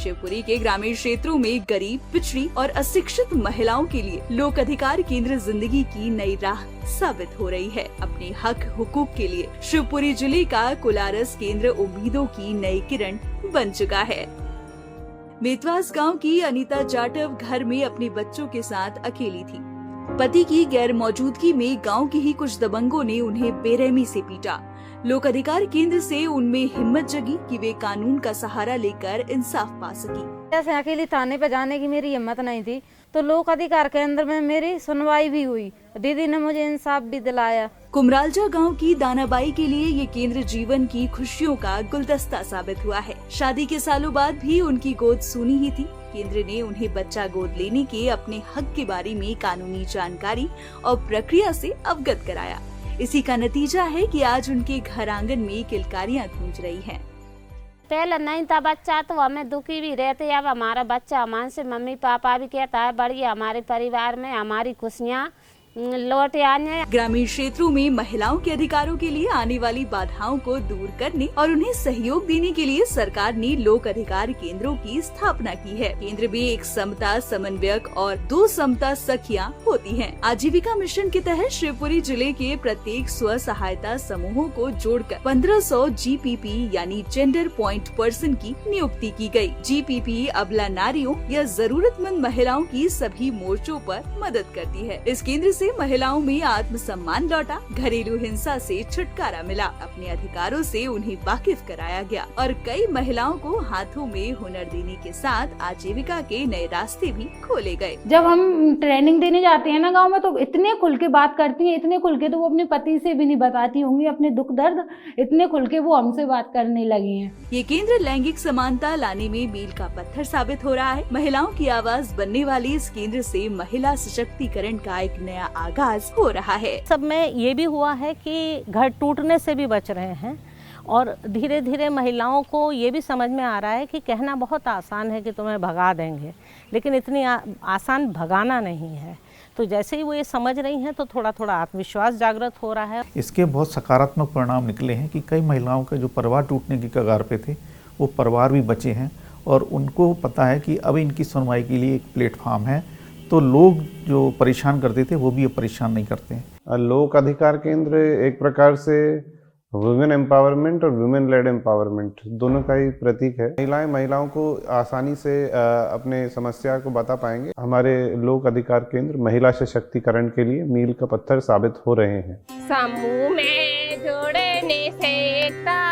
शिवपुरी के ग्रामीण क्षेत्रों में गरीब, पिछड़ी और अशिक्षित महिलाओं के लिए लोक अधिकार केंद्र जिंदगी की नई राह साबित हो रही है। अपने हक हुकूक के लिए शिवपुरी जिले का कुलारस केंद्र उम्मीदों की नई किरण बन चुका है। मेतवास गांव की अनीता जाटव घर में अपने बच्चों के साथ अकेली थी। पति की गैर मौजूदगी में गांव के ही कुछ दबंगों ने उन्हें बेरहमी से पीटा। लोक अधिकार केंद्र से उनमें हिम्मत जगी कि वे कानून का सहारा लेकर इंसाफ पा सकी। जैसे अकेली थाने पे जाने की मेरी हिम्मत नहीं थी, तो लोक अधिकार केंद्र में मेरी सुनवाई भी हुई। दीदी ने मुझे इंसाफ भी दिलाया। कुमरालजा गांव की दानाबाई के लिए ये केंद्र जीवन की खुशियों का गुलदस्ता साबित हुआ है। शादी के सालों बाद भी उनकी गोद सूनी ही थी। केंद्र ने उन्हें बच्चा गोद लेने के अपने हक के बारे में कानूनी जानकारी और प्रक्रिया से अवगत कराया। इसी का नतीजा है कि आज उनके घर आंगन में किलकारियां गूंज रही हैं। पहले नहीं था बच्चा तो हमें दुखी भी रहते। अब हमारा बच्चा हमारे से मम्मी पापा भी कहता है बढ़िया, हमारे परिवार में हमारी खुशियाँ लौट आने। ग्रामीण क्षेत्रों में महिलाओं के अधिकारों के लिए आने वाली बाधाओं को दूर करने और उन्हें सहयोग देने के लिए सरकार ने लोक अधिकार केंद्रों की स्थापना की है। केंद्र में एक समता समन्वयक और 2 समता सखियां होती हैं। आजीविका मिशन के तहत शिवपुरी जिले के प्रत्येक स्व सहायता समूहों को जोड़कर 1500 GPP यानी जेंडर पॉइंट पर्सन की नियुक्ति की गई। GPP अबला नारियों या जरूरतमंद महिलाओं की सभी मोर्चों पर मदद करती है। इस केंद्र से महिलाओं में आत्मसम्मान लौटा, घरेलू हिंसा से छुटकारा मिला, अपने अधिकारों से उन्हें वाकिफ कराया गया और कई महिलाओं को हाथों में हुनर देने के साथ आजीविका के नए रास्ते भी खोले गए। जब हम ट्रेनिंग देने जाते हैं ना गांव में, तो इतने खुल के बात करती हैं, इतने खुल के तो वो अपने पति से भी नहीं बताती होंगी अपने दुख दर्द, इतने खुल के वो हमसे बात करने लगी हैं। ये केंद्र लैंगिक समानता लाने में मील का पत्थर साबित हो रहा है। महिलाओं की आवाज बनने वाले इस केंद्र से महिला सशक्तिकरण का एक नया आगाज हो रहा है। सब में ये भी हुआ है कि घर टूटने से भी बच रहे हैं और धीरे धीरे महिलाओं को ये भी समझ में आ रहा है कि कहना बहुत आसान है कि तुम्हें भगा देंगे, लेकिन इतनी आसान भगाना नहीं है। तो जैसे ही वो ये समझ रही हैं तो थोड़ा थोड़ा आत्मविश्वास जागृत हो रहा है। इसके बहुत सकारात्मक परिणाम निकले हैं कि कई महिलाओं के जो परिवार टूटने की कगार पे थे वो परिवार भी बचे हैं और उनको पता है कि अब इनकी सुनवाई के लिए एक प्लेटफॉर्म है, तो लोग जो परेशान करते थे वो भी अब परेशान नहीं करते हैं। लोक अधिकार केंद्र एक प्रकार से वुमेन एम्पावरमेंट और वुमेन लेड एम्पावरमेंट दोनों का ही प्रतीक है। महिलाओं को आसानी से अपने समस्या को बता पाएंगे। हमारे लोक अधिकार केंद्र महिला सशक्तिकरण के लिए मील का पत्थर साबित हो रहे हैं। समूह में जोड़ने से एकता